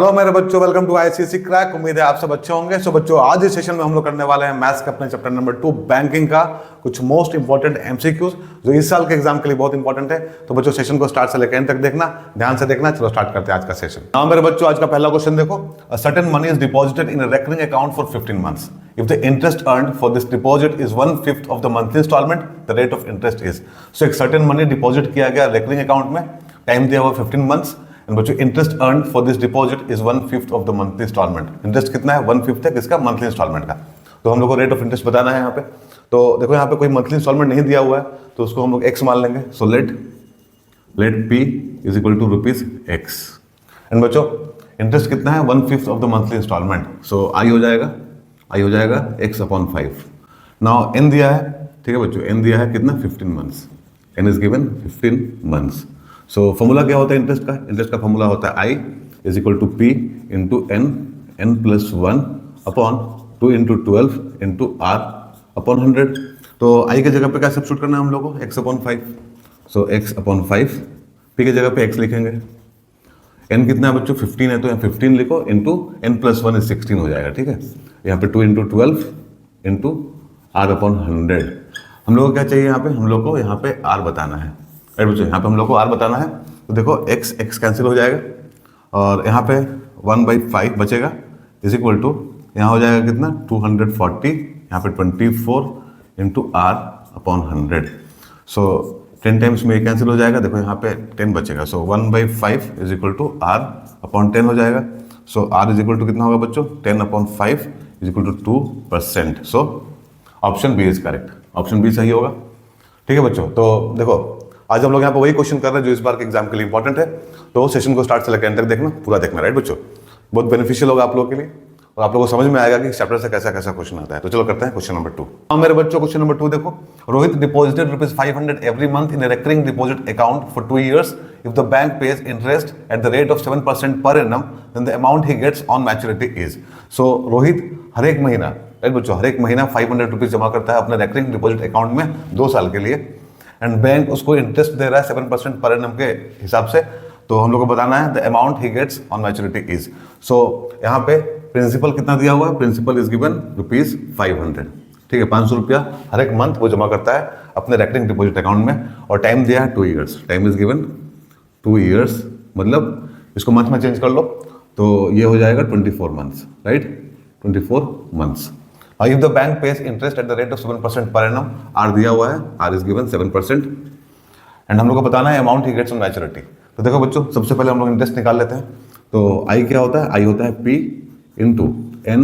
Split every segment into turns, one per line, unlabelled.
Hello मेरे बच्चों, welcome to ICSE crack. उम्मीद है आप सब अच्छे होंगे। सो बच्चों, आज इस सेशन में हम लोग करने वाले हैं मैथ्स का अपने चैप्टर नंबर 2 बैंकिंग का कुछ मोस्ट इंपॉर्टेंट एमसीक्यूज जो इस साल के एग्जाम के लिए बहुत इंपॉर्टेंट है। तो बच्चों, सेशन को स्टार्ट से लेकर एंड तक देखना, ध्यान से देखना। चलो स्टार्ट करते हैं आज का सेशन। हाँ मेरे बच्चों, आज का पहला क्वेश्चन देखो। A certain money is deposited in a recurring account for 15 months. If the interest earned for this deposit is 1/5 of the monthly installment, the rate of interest is. So एक certain money deposit किया गया recurring account में, time दिया हुआ 15 months, and बच्चों interest earn for this deposit is 1/5 of the monthly installment. Interest कितना है? 1/5 है किसका? मंथली इंस्टॉलमेंट का। तो हम लोग को रेट ऑफ इंटरेस्ट बताना है यहाँ पे। तो देखो यहाँ पे कोई मंथली इंस्टॉलमेंट नहीं दिया हुआ है, तो उसको हम लोग एक्स मान लेंगे। So let P is equal to ₹x। And बच्चों इंटरेस्ट कितना है? 1/5 of the monthly instalment. So I हो जाएगा x/5। नाउ एन दिया है, ठीक है बच्चों, एन दिया है कितना? 15 months. N is given 15 months. So formula क्या होता है इंटरेस्ट का? इंटरेस्ट का फॉर्मूला होता है I is equal to P into N plus 1 upon 2 into 12 into R upon 100। तो आई की जगह पे क्या सब्स्टिट्यूट करना है हम लोग को? x/5। सो x/5, पी की जगह पे x लिखेंगे। n कितना है बच्चों? 15 है, तो यहाँ 15 लिखो इंटू n प्लस 1 इज 16 हो जाएगा, ठीक है। यहाँ पे 2 इंटू 12 इंटू आर अपॉन 100। हम लोग को क्या चाहिए यहाँ पे? हम लोग को यहाँ पे r बताना है, राइट बच्चों। यहाँ पे हम लोग को r बताना है। तो देखो x कैंसिल हो जाएगा और यहाँ पे 1/5 बचेगा इज इक्वल टू, यहाँ हो जाएगा कितना? 240, यहाँ पे 24 into R upon 100। So 10 times में ये कैंसिल हो जाएगा। देखो यहाँ पे 10 बचेगा। So 1/5 is equal to R upon 10 हो जाएगा। So R is equal to कितना होगा बच्चों? 10/5 is equal to 2%। So option B is correct. Option B सही होगा, ठीक है बच्चों। तो देखो आज हम लोग यहाँ पे वही क्वेश्चन कर रहे हैं जो इस बार के एग्जाम के लिए इंपॉर्टेंट है। तो सेशन को स्टार्ट से लेकर एंड तक देखना, पूरा देखना, राइट बच्चों। बहुत बेनिफिशियल होगा आप लोगों के लिए और आप लोगों को समझ में आएगा कि इस चैप्टर से कैसा कैसा क्वेश्चन आता है। तो चलो करते हैं क्वेश्चन नंबर 2। हाँ मेरे बच्चों, क्वेश्चन नंबर 2 देखो। Rohit deposited ₹500 every month in recurring deposit account for 2 years. If the bank pays interest at the rate of 7% per annum, then the amount he gets on maturity is. So Rohit हर एक महीना, right बच्चों, हर एक महीना ₹500 जमा करता है अपने रेकरिंग डिपॉजिट अकाउंट में 2 साल के लिए, एंड बैंक उसको इंटरेस्ट दे रहा है 7% पर एनम के हिसाब से। तो हम लोग को बताना है the amount he gets on maturity is. So यहाँ पे प्रिंसिपल कितना दिया हुआ है? प्रिंसिपल इज गिवन ₹500, ठीक है। 500 रुपया हर एक मंथ वो जमा करता है अपने रेकरिंग डिपॉजिट अकाउंट में, और टाइम दिया है 2 years। Time is given 2 years, मतलब इसको मंथ में चेंज कर लो तो ये हो जाएगा 24 months, right. 24 months. If the bank pays interest at the rate of 7% per annum, R दिया हुआ है, R is given 7%, एंड हम लोग को बताना है amount he gets on maturity. तो देखो बच्चों, सबसे पहले हम लोग इंटरेस्ट निकाल लेते हैं। तो I क्या होता है? I होता है P into n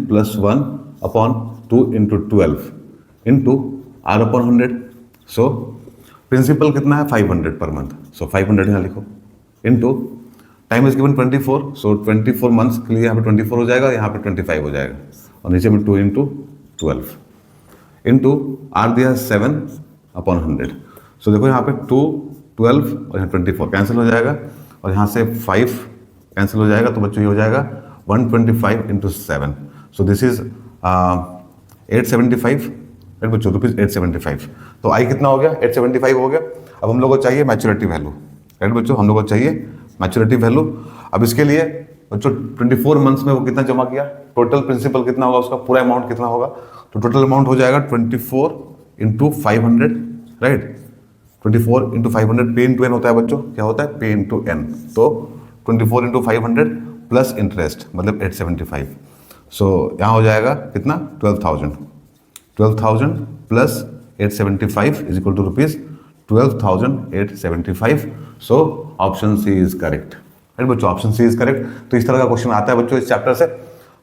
plus 1 upon 2 into 12 into R upon 100। So principal कितना है? 500 पर मंथ। सो 500 यहाँ लिखो into time is given 24। So 24 months के लिए यहाँ पे 24 हो जाएगा, यहाँ पे 25 हो जाएगा, और नीचे में 2 इंटू 12 इंटू आर दिया 7/100। सो देखो यहाँ पे 2, 12 और यहाँ 24 कैंसिल हो जाएगा, और यहाँ से 5 कैंसिल हो जाएगा। तो बच्चों ये हो जाएगा 125 into 7। So this is 875, right बच्चों, ₹875। तो आई कितना हो गया? 875 हो गया। अब हम लोग को चाहिए मैच्योरिटी वैल्यू, राइट बच्चों, हम लोग को चाहिए मैच्योरिटी वैल्यू। अब इसके लिए बच्चों 24 मंथ्स में वो कितना जमा किया? टोटल प्रिंसिपल कितना होगा उसका? पूरा अमाउंट कितना होगा? तो टोटल अमाउंट हो जाएगा 24 इंटू 500, राइट। 24 इंटू 500, पे इंटू एन होता है बच्चों, क्या होता है? पे इंटू एन। तो 24 इंटू 500 प्लस इंटरेस्ट मतलब 875। सो यहाँ हो जाएगा कितना? 12,000 plus 875 is equal to ₹12,875। So option C is correct, right बच्चों, ऑप्शन सी इज करेक्ट। तो इस तरह का क्वेश्चन आता है बच्चों इस चैप्टर से।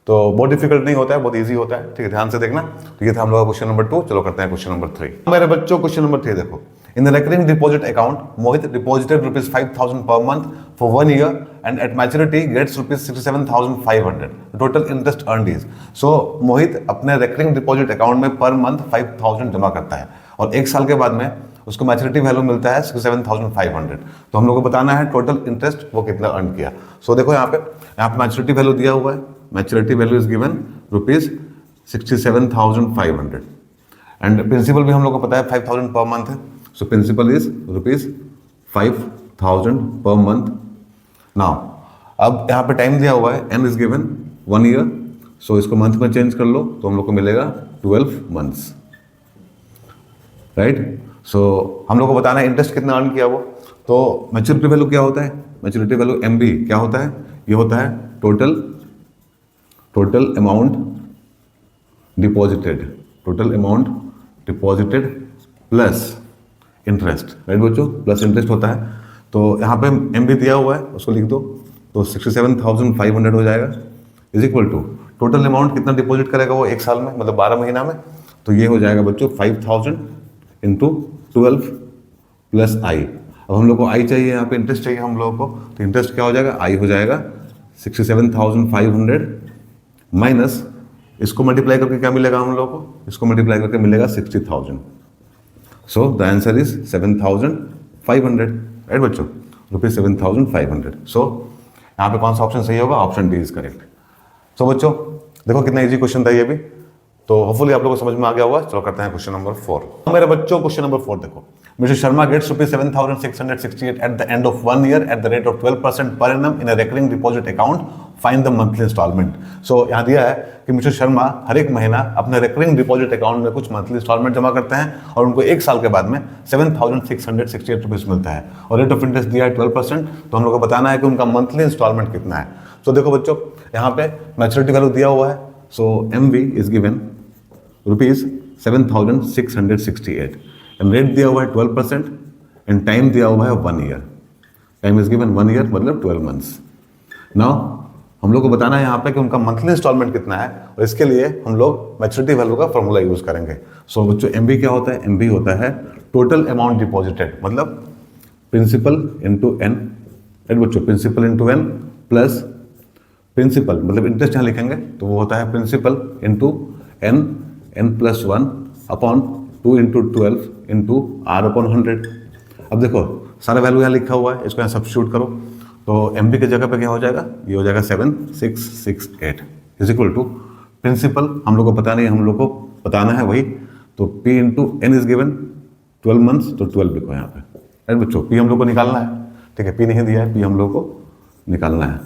तो बहुत डिफिकल्ट नहीं होता है, बहुत इजी होता है, ठीक है, ध्यान से देखना। तो ये था हम लोग का क्वेश्चन नंबर 2। चलो करते हैं क्वेश्चन नंबर 3। मेरे बच्चों क्वेश्न नंबर 3 देखो। In the recurring deposit account Mohit deposited ₹5,000 per month for 1 year and at maturity gets ₹67,500। Total interest earned is. So Mohit अपने रेकरिंग डिपॉजिट अकाउंट में पर मंथ 5,000 जमा करता है, और 1 साल के बाद में उसको मैच्योरिटी वैल्यू मिलता है 67,500। तो हम लोग को बताना है टोटल इंटरेस्ट वो कितना अर्न किया। सो देखो यहाँ पे मैच्योरिटी वैल्यू दिया हुआ है। Maturity value is given ₹67,500, and principal भी हम लोग को पता है 5,000 पर मंथ है। सो principal is ₹5,000 per month. Now अब यहाँ पे टाइम दिया हुआ है, n इज गिवन 1 ईयर, सो इसको मंथ में चेंज कर लो तो हम लोग को मिलेगा 12 मंथ्स, राइट। सो हम लोग को बताना है इंटरेस्ट कितना अर्न किया वो। तो मैच्योरिटी वैल्यू क्या होता है, मैच्योरिटी वैल्यू MB क्या होता है, ये होता है total amount deposited, total amount deposited plus interest, right बच्चों, प्लस इंटरेस्ट होता है। तो यहाँ पे MB दिया हुआ है, उसको लिख दो, तो 67,500 हो जाएगा, is equal to total amount कितना डिपॉजिट करेगा वो एक साल में, मतलब 12 महीना में, तो ये हो जाएगा बच्चों 5,000 इंटू 12 प्लस आई। अब हम लोग को आई चाहिए, यहाँ पे इंटरेस्ट चाहिए हम लोगों को, तो इंटरेस्ट क्या हो जाएगा, आई हो जाएगा 67,500 माइनस इसको मल्टीप्लाई करके क्या मिलेगा हम लोग को, इसको मल्टीप्लाई करके मिलेगा 60,000। So the answer is 7,500, right बच्चों, ₹7,500। सो यहाँ पे कौन सा ऑप्शन सही होगा, option D is correct. So बच्चों देखो कितना इजी क्वेश्चन था ये भी, तो होपफुली आप लोगों को समझ में आ गया होगा। चलो करते हैं क्वेश्चन नंबर 4। मेरे बच्चों क्वेश्चन नंबर 4 देखो, mister Sharma gets ₹7,668 at the end of 1 year at the rate of 12% per annum in a recurring deposit account, find the monthly instalment. So यहाँ दिया है कि मिस्टर शर्मा हर एक महीना अपने रेकरिंग डिपॉजिट अकाउंट में कुछ मंथली इंस्टॉलमेंट जमा करते हैं और उनको एक साल के बाद में ₹7,668 मिलता है और रेट ऑफ इंटरेस्ट दिया है 12%। तो हम लोग को बताना है कि उनका मंथली इंस्टॉलमेंट कितना है। तो देखो बच्चों यहाँ पे मैच्योरिटी वैल्यू दिया हुआ है, सो MV is given ₹7,668 and rate दिया हुआ है 12% एंड टाइम दिया हुआ है 1 year, time is given 1 year मतलब 12 मंथ्स। नाउ हम लोग को बताना है यहाँ पे कि उनका मंथली इंस्टॉलमेंट कितना है और इसके लिए हम लोग मैच्योरिटी वैल्यू का फॉर्मूला यूज करेंगे। सो बच्चों MB क्या होता है, MB होता है टोटल अमाउंट डिपॉजिटेड, मतलब प्रिंसिपल इंटू n, राइट बच्चों, principal into n plus principal मतलब इंटरेस्ट यहाँ लिखेंगे तो वो होता है principal into n plus 1 upon 2 into 12 into r upon 100। अब देखो सारा वैल्यू यहाँ लिखा हुआ है, इसको यहाँ सब्स्टिट्यूट करो तो MB की जगह पे क्या हो जाएगा, ये हो जाएगा 7,668 इज इक्वल टू प्रिंसिपल हम लोग को पता नहीं, हम लोग को बताना है वही, तो P into n is given 12 months, तो 12 लिखो यहाँ पे, राइट बच्चों। P हम लोग को निकालना है, ठीक है, P नहीं दिया है, P हम लोग को निकालना है।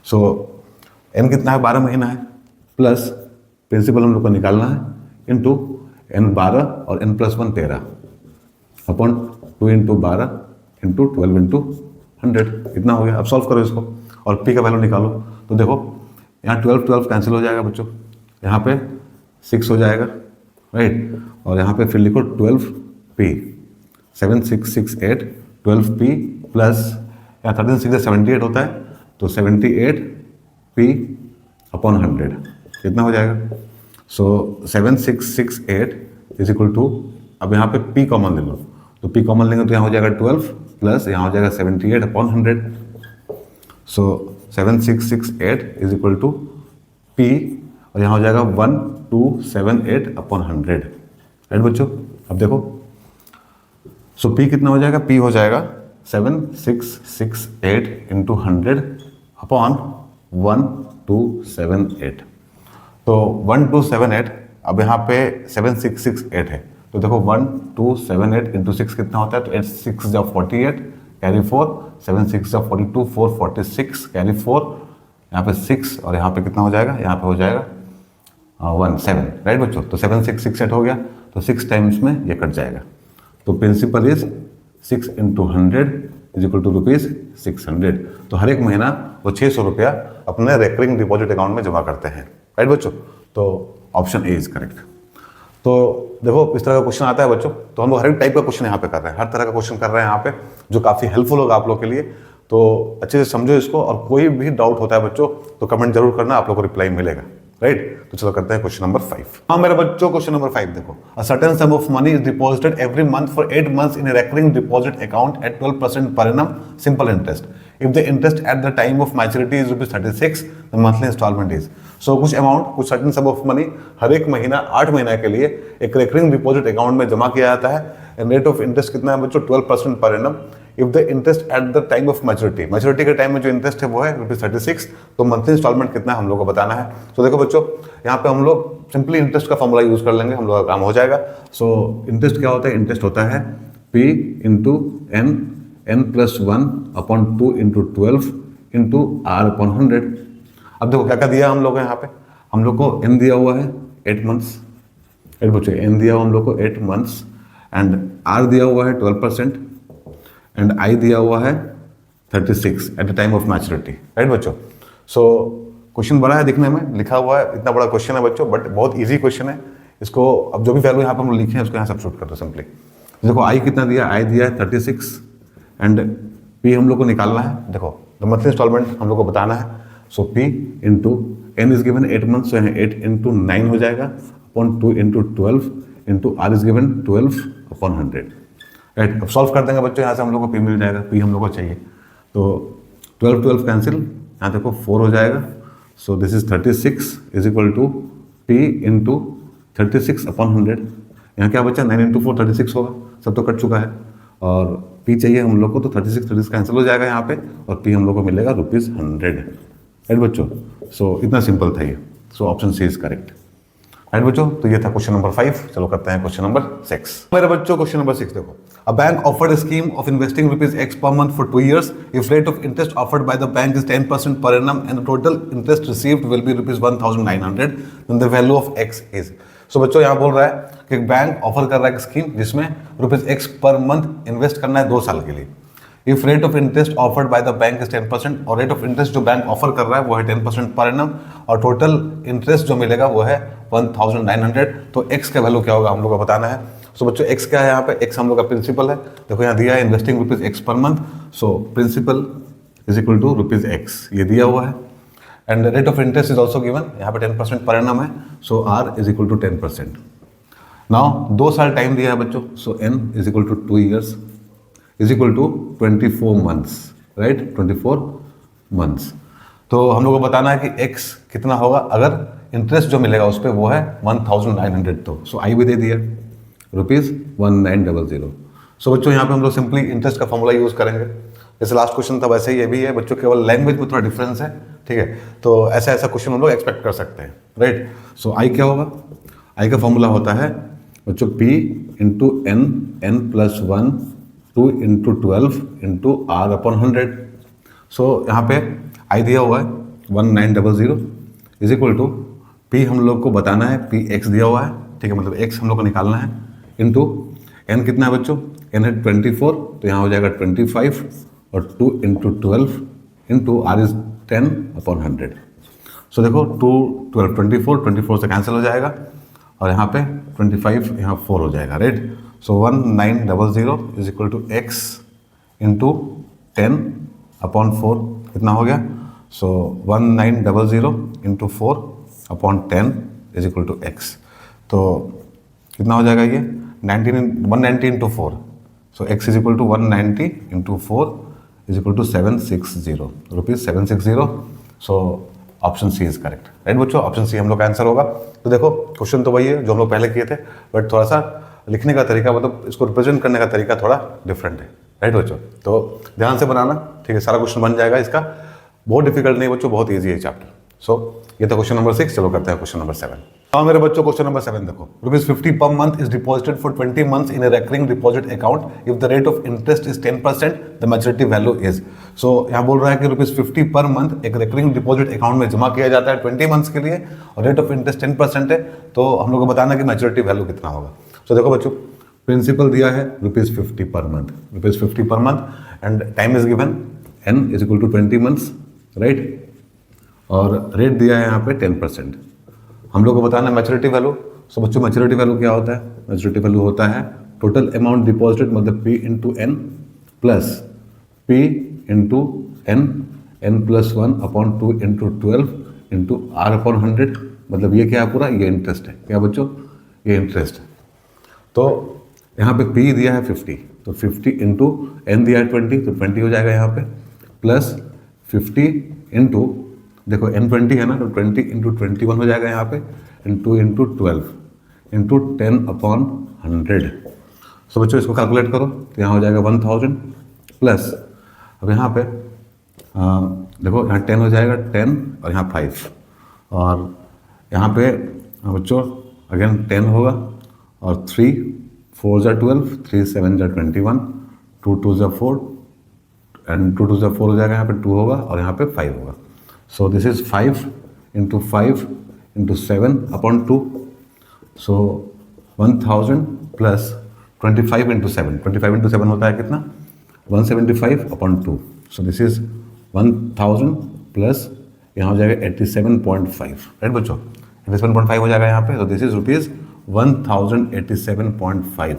सो n कितना है, 12 महीना है, प्लस प्रिंसिपल हम लोग को निकालना है इंटू n 12 और n plus 1 13 upon 2 into 12 into 12 into 100, इतना हो गया। अब सॉल्व करो इसको और P का वैल्यू निकालो, तो देखो यहाँ 12 कैंसिल हो जाएगा बच्चों, यहाँ पे 6 हो जाएगा, राइट, और यहाँ पे फिर लिखो 12P 7,668 12P प्लस यहाँ 13 6 78 होता है तो 78P अपॉन 100 कितना हो जाएगा। सो 7,668 इज इक्वल टू, अब यहाँ पे P कॉमन ले लो, तो P कॉमन लेंगे तो यहाँ हो जाएगा 12 प्लस यहाँ हो जाएगा 78 upon 100। So 7,668 is equal to P और यहाँ हो जाएगा 1,278 अपॉन 100, राइट बच्चों। अब देखो सो P कितना हो जाएगा, P हो जाएगा 7,668 इंटू 100 अपॉन 1,278, तो 1,278, अब यहाँ पे 7,668 है तो देखो 1,278 इंटू 6 कितना होता है, तो 8 6 जा 48 कैरी 4, 7 6 जा 42 4 46 कैरी 4, यहाँ पे 6 और यहाँ पे कितना हो जाएगा, यहाँ पे हो जाएगा 7, राइट बच्चों। तो 7,668 हो गया तो 6 टाइम्स में ये कट जाएगा, तो principal is 6 into 100 is equal to ₹600। तो हर एक महीना वो 600 रुपया अपने रेकरिंग डिपॉजिट अकाउंट में जमा करते हैं, राइट बच्चों। तो ऑप्शन ए इज करेक्ट। तो देखो इस तरह का क्वेश्चन आता है बच्चों, तो हम लोग हर एक टाइप का क्वेश्चन यहाँ पे कर रहे हैं, हर तरह का क्वेश्चन कर रहे हैं यहाँ पे, जो काफ़ी हेल्पफुल होगा आप लोग के लिए। तो अच्छे से समझो इसको, और कोई भी डाउट होता है बच्चों तो कमेंट जरूर करना, आप लोग को रिप्लाई मिलेगा, राइट। तो चलो करते हैं क्वेश्चन नंबर 5। हाँ मेरे बच्चों क्वेश्चन नंबर 5 देखो, a certain sum of money is deposited every month for 8 months in a recurring deposit account at 12% per annum simple interest. If the interest at the time of maturity is ₹36, the monthly instalment is. So कुछ amount, कुछ certain sum of money हर एक महीना 8 महीना के लिए एक recurring deposit account में जमा किया जाता है, एंड रेट ऑफ इंटरेस्ट कितना है बच्चों, 12% per annum. If the interest at the time of maturity, maturity के टाइम में जो इंटरेस्ट है वो है ₹36, तो मंथली इंस्टॉलमेंट कितना है हम लोग को बताना है। तो देखो बच्चों यहाँ पे हम लोग सिंपली इंटरेस्ट का फॉर्मूला यूज कर लेंगे, हम लोग का काम हो जाएगा। सो इंटरेस्ट क्या होता है, इंटरेस्ट होता है P into n plus 1 upon 2 into 12 into R upon 100। अब देखो क्या क्या दिया हम लोग को यहाँ पे, हम लोग को एन दिया हुआ है 8 मंथ्स, एट बच्चों एन दिया हुआ हम लोग को 8 मंथ्स, एंड आर दिया हुआ है 12%, एंड आई दिया हुआ है 36 at the time of maturity, right बच्चों। सो क्वेश्चन बड़ा है दिखने में, लिखा हुआ है, इतना बड़ा क्वेश्चन है बच्चों, बट बहुत इजी क्वेश्चन है। इसको अब जो भी वैल्यू यहाँ पे हम लिखे हैं उसको यहाँ सब्स्टिट्यूट कर दो सिंपली। देखो आई कितना दिया, आई दिया है 36, एंड पी हम लोग को निकालना है। देखो द मंथली इंस्टॉलमेंट हम लोग को बताना है, so P into N is given 8 month, so 8 into 9 हो जाएगा upon 2 into 12 into R is given 12 upon 100, right. अब सॉल्व कर देंगे बच्चों, यहाँ से हम लोग को पी मिल जाएगा, पी हम लोग को चाहिए, तो 12 कैंसिल, यहाँ देखो 4 हो जाएगा, so this is 36 is equal to P into 36 upon 100। यहाँ क्या बचा, 9 इंटू 4 36 होगा, सब तो कट चुका है, और पी चाहिए हम लोग को, तो 36 कैंसिल हो जाएगा यहाँ पे, और पी हम लोग को मिलेगा ₹100, राइट बच्चों। सो इतना सिंपल था ये, so option C is correct, right बच्चों। तो ये था क्वेश्चन नंबर 5। चलो करते हैं क्वेश्चन नंबर 6। मेरे बच्चों क्वेश्चन नंबर 6 देखो, a bank offered a scheme of investing ₹X per month for 2 years. If rate of interest offered by the bank is 10% per annum and the total interest received will be ₹1,900, then the value of X is। सो बच्चों यहाँ बोल रहा है कि bank offer कर रहा है एक स्कीम जिसमें ₹X पर मंथ इन्वेस्ट करना है 2 साल के लिए। If rate of interest offered by the bank is 10%, और रेट ऑफ इंटरेस्ट जो बैंक ऑफर कर रहा है वो है 10% पर एनम, और टोटल इंटरेस्ट जो मिलेगा वो है 1900। तो एक्स का वैल्यू क्या होगा हम लोग को बताना है। सो बच्चों एक्स क्या है यहाँ पे, एक्स हम लोग का प्रिंसिपल है। देखो यहाँ दिया है investing ₹X per month, so principal is equal to ₹X, ये दिया हुआ है, and rate of interest is also given, यहाँ पे 10% पर एनम है, so R is equal to 10%। Now 2 साल टाइम दिया है बच्चों, so N is equal to 2 years is equal to 24 months, right, 24 months. तो हम लोग को बताना है कि एक्स कितना होगा अगर इंटरेस्ट जो मिलेगा उस पर वो है 1900, तो सो आई भी दे दिया ₹1900। सो बच्चों यहाँ पे हम लोग सिंपली इंटरेस्ट का फॉर्मूला यूज़ करेंगे, जैसे लास्ट क्वेश्चन था वैसे ही ये भी है बच्चों, केवल लैंग्वेज में थोड़ा डिफरेंस है, ठीक है। तो ऐसा ऐसा क्वेश्चन हम लोग एक्सपेक्ट कर सकते हैं, राइट। सो आई क्या होगा, आई का फॉर्मूला होता है बच्चों P into n plus 1 2 into 12 into R upon 100। So यहाँ पे आई दिया हुआ है 1900 इज इक्वल टू पी हम लोग को बताना है, पी एक्स दिया हुआ है, ठीक है, मतलब एक्स हम लोग को निकालना है, इंटू एन कितना है बच्चों, एन है 24, तो यहाँ हो जाएगा 25, और 2 into 12 into R is 10 upon 100। So देखो 2 12 24 से कैंसिल हो जाएगा, और यहाँ पे 25 यहाँ 4 हो जाएगा, right. So 1900 is equal to x into 10 upon 4, कितना हो गया, so 1900 into 4 upon 10 is equal to x. तो कितना हो जाएगा ये 190 into 4, so x is equal to 190 into 4 is equal to 760 ₹760। So option C is correct, right बच्चों, option C हम लोग का आंसर होगा। तो देखो क्वेश्चन तो वही है जो हम लोग पहले किए थे, बट थोड़ा सा लिखने का तरीका, मतलब इसको रिप्रेजेंट करने का तरीका थोड़ा डिफरेंट है, राइट बच्चों। तो ध्यान से बनाना, ठीक है, सारा क्वेश्चन बन जाएगा इसका, बहुत डिफिकल्ट नहीं बच्चों, बहुत ईजी है चैप्टर। सो ये था क्वेश्चन नंबर 6। चलो करते हैं क्वेश्चन नंबर 7। हाँ मेरे बच्चों क्वेश्चन नंबर 7 देखो, ₹50 per month is deposited for 20 months in a recurring deposit account if the rate of interest is 10%, the maturity value is. So यहाँ बोल रहा है कि ₹50 पर मंथ एक रेकरिंग डिपॉजिट अकाउंट में जमा किया जाता है 20 मंथ्स के लिए, और रेट ऑफ इंटरेस्ट 10% है, तो हम लोग को बताना कि मैच्योरिटी वैल्यू कितना होगा। सो देखो बच्चों प्रिंसिपल दिया है ₹50 per month, ₹50 per month, and time is given n is equal to 20 months, right, और रेट दिया है यहाँ पे 10%। हम लोग को बताना है मैच्योरिटी वैल्यू। सो बच्चों मैच्योरिटी वैल्यू क्या होता है, मैच्योरिटी वैल्यू होता है टोटल अमाउंट डिपॉजिटेड, मतलब P into N plus P into N plus 1 upon 2 into 12 into R upon 100, मतलब ये क्या है पूरा, ये इंटरेस्ट है, क्या बच्चों, ये इंटरेस्ट है। तो यहाँ पे P दिया है 50, तो 50 इंटू एन दिया है 20, तो 20 हो जाएगा यहाँ पे, प्लस 50 इंटू देखो n 20 है ना, तो 20 इंटू 21 हो जाएगा यहाँ पे, इंटू 12 इंटू 10 अपॉन 100। सो बच्चों इसको कैलकुलेट करो, तो यहाँ हो जाएगा 1000 प्लस, अब यहाँ पे देखो यहाँ 10 हो जाएगा 10 और यहाँ 5, और यहाँ पे बच्चों अगेन 10 होगा, और 3 4 ज़ा 12, 3 7 ज़ा 21, 2 2 ज़ा 4, एंड 2 2 से 4 हो जाएगा, यहाँ पे 2 होगा और यहाँ पे 5 होगा। सो this is 5 into 5 into 7 upon 2। So 1000 plus 25 into 7, 25 into 7 होता है कितना, 175 upon 2। So this is 1000 plus यहाँ हो जाएगा 87.5, राइट बच्चों, 87.5 हो जाएगा यहाँ पे। तो दिस इज रुपीज़ 1087.5।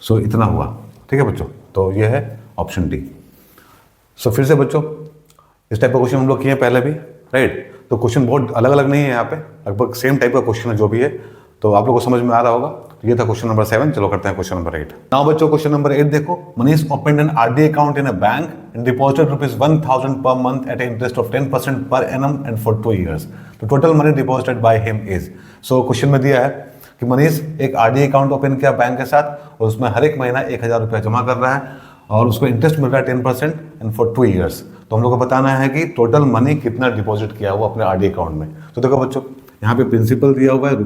सो इतना हुआ, ठीक है बच्चों। तो ये है ऑप्शन डी। सो फिर से बच्चों इस टाइप का क्वेश्चन हम लोग किए पहले भी, राइट। तो क्वेश्चन बहुत अलग अलग नहीं है यहाँ पे, लगभग सेम टाइप का क्वेश्चन है जो भी है। तो आप लोग को समझ में आ रहा होगा। तो ये था क्वेश्चन नंबर 7। चलो करते हैं क्वेश्चन नंबर 8। नाउ बच्चों क्वेश्चन नंबर 8 देखो। Manish opened an RD account in a bank and deposited ₹1000 per month at interest of 10% per annum and for 2 years। तो total money deposited by him is. सो question में दिया है कि मनीष एक RD account open किया bank के साथ और उसमें हर एक महीना 1000 रुपया जमा कर रहा है और उसको इंटरेस्ट मिल रहा है 10% एंड फॉर 2 years। तो हम लोग को बताना है कि टोटल मनी कितना डिपॉजिट किया हुआ अपने आरडी अकाउंट में। तो देखो बच्चों यहाँ पे प्रिंसिपल दिया हुआ है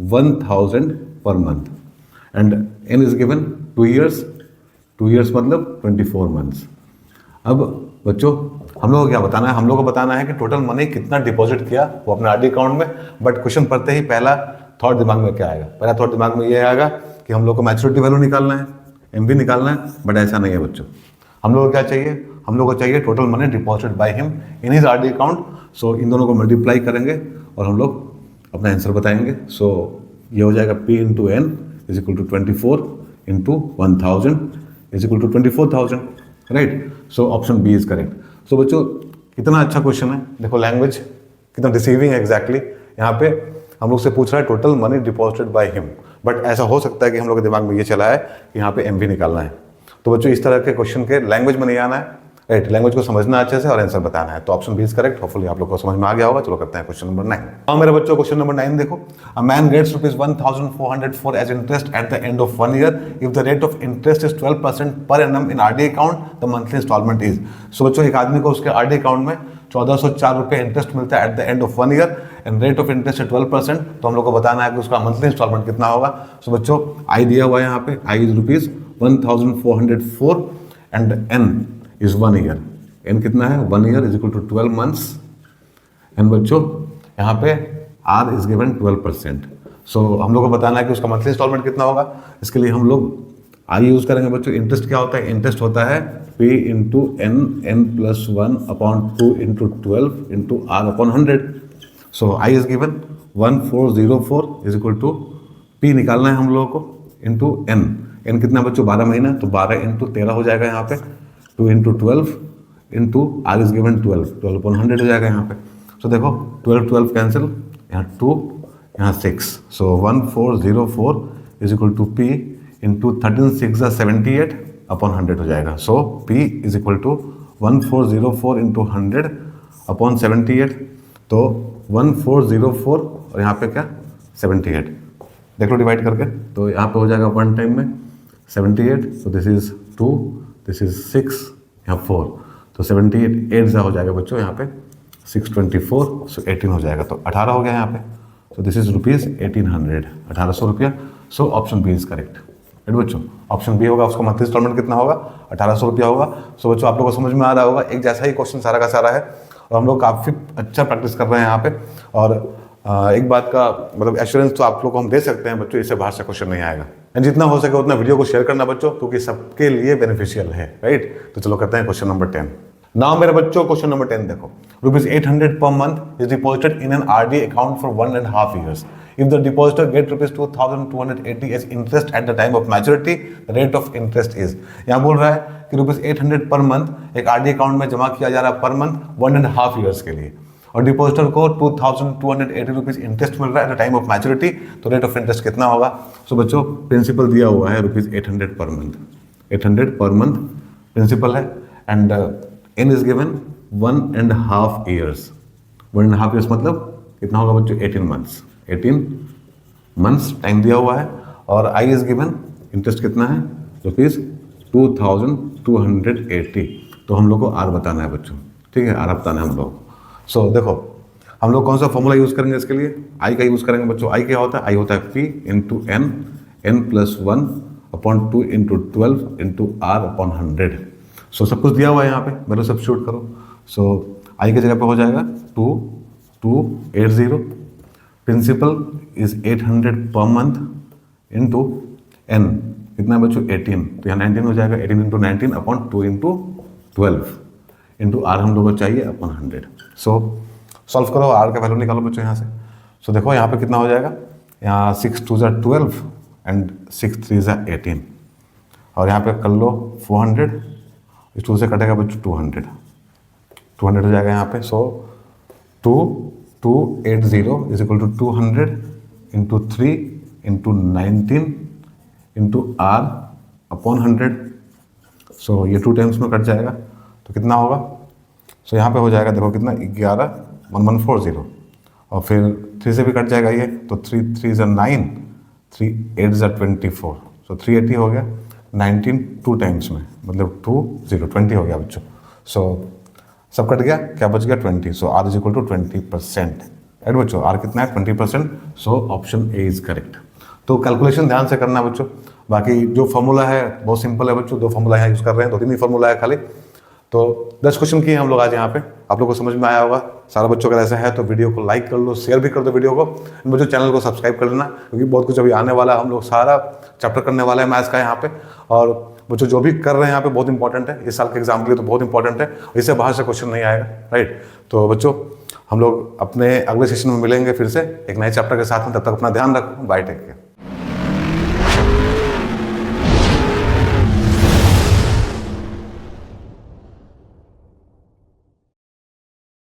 ₹1000 per month and N is given 2 years, 2 years मतलब 24 months। अब बच्चों हम लोग को क्या बताना है, हम लोग को बताना है कि टोटल मनी कितना डिपॉजिट किया वो अपने आरडी अकाउंट में। बट क्वेश्चन पढ़ते ही पहला थॉट दिमाग में क्या आएगा, पहला थॉट दिमाग में ये आएगा कि हम लोग को मैच्योरिटी वैल्यू निकालना है, एमवी निकालना है। बट ऐसा नहीं है बच्चों, हम लोग को क्या चाहिए, हम लोग को चाहिए total money deposited by him in his RD account. So इन दोनों को मल्टीप्लाई करेंगे और हम लोग अपना आंसर बताएंगे। सो ये हो जाएगा P into N is equal to 24 into 1000 is equal to 24,000, right. So option B is correct. So बच्चों कितना अच्छा क्वेश्चन है, देखो लैंग्वेज कितना डिसीविंग है एग्जैक्टली। यहाँ पे हम लोग से पूछ रहा है total money deposited by him, but ऐसा हो सकता है कि हम लोग के दिमाग में ये चला है कि यहाँ पे एमवी निकालना है। तो बच्चों इस तरह के क्वेश्चन के लैंग्वेज में नहीं आना है, राइट, लैंग्वेज को समझना अच्छे से और आंसर बताना है। तो option B is correct. Hopefully आप लोग को समझ में आ गया होगा। चलो करते हैं क्वेश्चन नंबर 9। हाँ मेरे बच्चों क्वेश्चन नंबर 9 देखो। A man gets ₹1404 as interest at the end of 1 year if the rate of interest is 12% per annum in RD account the monthly instalment is. So बच्चों एक आदमी को उसके आरडी अकाउंट में 1404 रुपये इंटरेस्ट मिलता है eight the end of 1 year and rate of interest है 12%। तो हम लोग को बताना है कि उसका मंथली इंस्टॉलमेंट कितना होगा। सो बच्चों आई दिया हुआ है यहाँ पे, I is ₹1404 and N is 1 year। N कितना है, 1 year is equal to 12 months and बच्चों यहाँ पे आर इज गिवन 12%। सो हम लोग को बताना है कि उसका मंथली इंस्टॉलमेंट कितना होगा। इसके लिए हम लोग आई यूज करेंगे बच्चों। इंटरेस्ट क्या होता है, इंटरेस्ट होता है P into N plus 1 upon 2 into 12 into R upon 100। So I is given 1404 is equal to P निकालना है हम लोगों को इंटू एन कितना बच्चों 12 महीना, तो 12 इंटू 13 हो जाएगा यहाँ पे, 2 into 12 into R is given 12 upon 100 हो जाएगा यहाँ पे। सो देखो 12 कैंसिल, यहाँ 2 यहाँ 6। So 1404 is equal to P into 13 6 78 upon 100 हो जाएगा। So P is equal to 1404 into 100 upon 78। तो 1404 और यहाँ पे क्या 78 देख लो डिवाइड करके, तो यहाँ पे हो जाएगा 1 टाइम में 78। सो दिस इज 2, दिस इज 6, यहाँ 4, तो 78 8 हो जाएगा बच्चों यहाँ पे 624। सो 18 हो जाएगा, तो 18 हो गया यहाँ पे। सो दिस इज ₹1800, 1800 रुपया। So option B is correct, right बच्चों। ऑप्शन बी होगा, उसका मंथली इंस्टॉलमेंट कितना होगा, 1800 रुपया होगा। सो बच्चों आप लोगों को समझ में आ रहा होगा, एक जैसा ही क्वेश्चन सारा का सारा है और हम लोग काफ़ी अच्छा प्रैक्टिस कर रहे हैं यहाँ पे। और एक बात का मतलब एश्योरेंस तो आप लोग को हम दे सकते हैं बच्चों, इससे बाहर से क्वेश्चन नहीं आएगा। एंड जितना हो सके उतना वीडियो को शेयर करना बच्चों, क्योंकि सबके लिए बेनिफिशियल है, राइट। तो चलो करते हैं क्वेश्चन नंबर 10। नाउ मेरे बच्चों क्वेश्चन नंबर 10 देखो। ₹800 per month is deposited in an RD account for 1.5 years. If the depositor get ₹2,280 as interest at the time of maturity, the rate of interest is। यहाँ बोल रहा है कि ₹800 per month एक RD account में जमा किया जा रहा है पर मंथ 1.5 years के लिए, और डिपॉजिटर को ₹2,280 इंटरेस्ट मिल रहा है eight the time of maturity. तो रेट ऑफ इंटरेस्ट कितना होगा। सो बच्चों प्रिंसिपल दिया हुआ है ₹800 per month, 800 per month principal है and N is given 1.5 years। 1.5 years मतलब कितना होगा बच्चों 18 months, 18 months टाइम दिया हुआ है। और आई इज गिवन इंटरेस्ट कितना है ₹2,280। तो हम लोग को आर बताना है बच्चों, ठीक है, आर बताना है हम लोग। सो देखो हम लोग कौन सा फॉर्मूला यूज करेंगे इसके लिए, आई का यूज करेंगे बच्चों। आई क्या होता है, आई होता है P into N plus 1 upon 2 into 12 into R upon 100। So सब कुछ दिया हुआ है यहाँ पे, वैल्यू सब्स्टिट्यूट करो। सो आई की जगह पे हो जाएगा 2280, principal is 800 per month into N कितना है बच्चों 18, तो यहाँ 19 हो जाएगा, 18 into 19 upon 2 into 12 into R हम लोग को चाहिए अपॉन 100। सो सॉल्व करो, आर का वैल्यू निकालो बच्चों यहाँ से। सो देखो यहाँ पे कितना हो जाएगा, यहाँ 6 2 ज़ा 12 एंड 6 3 ज़ा 18, और यहाँ पे कर लो 400, इस 2 से कटेगा बच्चों 200 हो जाएगा यहाँ पे। So 2280 is equal to 200 into 3 into 19 into R upon 100। So ये 2 टाइम्स में कट जाएगा तो कितना होगा, सो यहाँ पे हो जाएगा देखो कितना 111140, और फिर 3 से भी कट जाएगा ये, तो 3 3 ज़ा 9, 3 8 ज़ा 24, सो 380 हो गया। 19 2 टाइम्स में मतलब 20 हो गया बच्चों। सो सब कट गया, क्या बच गया 20। So R is equal to 20%, right बच्चों, आर कितना है 20%। So option A is correct. तो कैलकुलेशन ध्यान से करना बच्चों, बाकी जो फॉर्मूला है बहुत सिंपल है बच्चों, 2 फॉर्मूला यहाँ यूज़ कर रहे हैं, 2-3 ही फॉर्मूला है खाली। तो 10 क्वेश्चन किए हम लोग आज यहाँ पे, आप लोग को समझ में आया होगा सारा बच्चों का। ऐसा है तो वीडियो को लाइक कर लो, शेयर भी कर दो वीडियो को, बच्चों चैनल को सब्सक्राइब कर लेना, क्योंकि बहुत कुछ अभी आने वाला है, हम लोग सारा चैप्टर करने वाला है मैथ्स का यहाँ पे। और बच्चों जो भी कर रहे हैं यहाँ पे बहुत इंपॉर्टेंट है, इस साल के एग्जाम के लिए तो बहुत इंपॉर्टेंट है, इससे बाहर से क्वेश्चन नहीं आएगा, राइट। तो बच्चों हम लोग अपने अगले सेशन में मिलेंगे फिर से एक नए चैप्टर के साथ में, तब तक अपना ध्यान रखो, बाय, टेक केयर।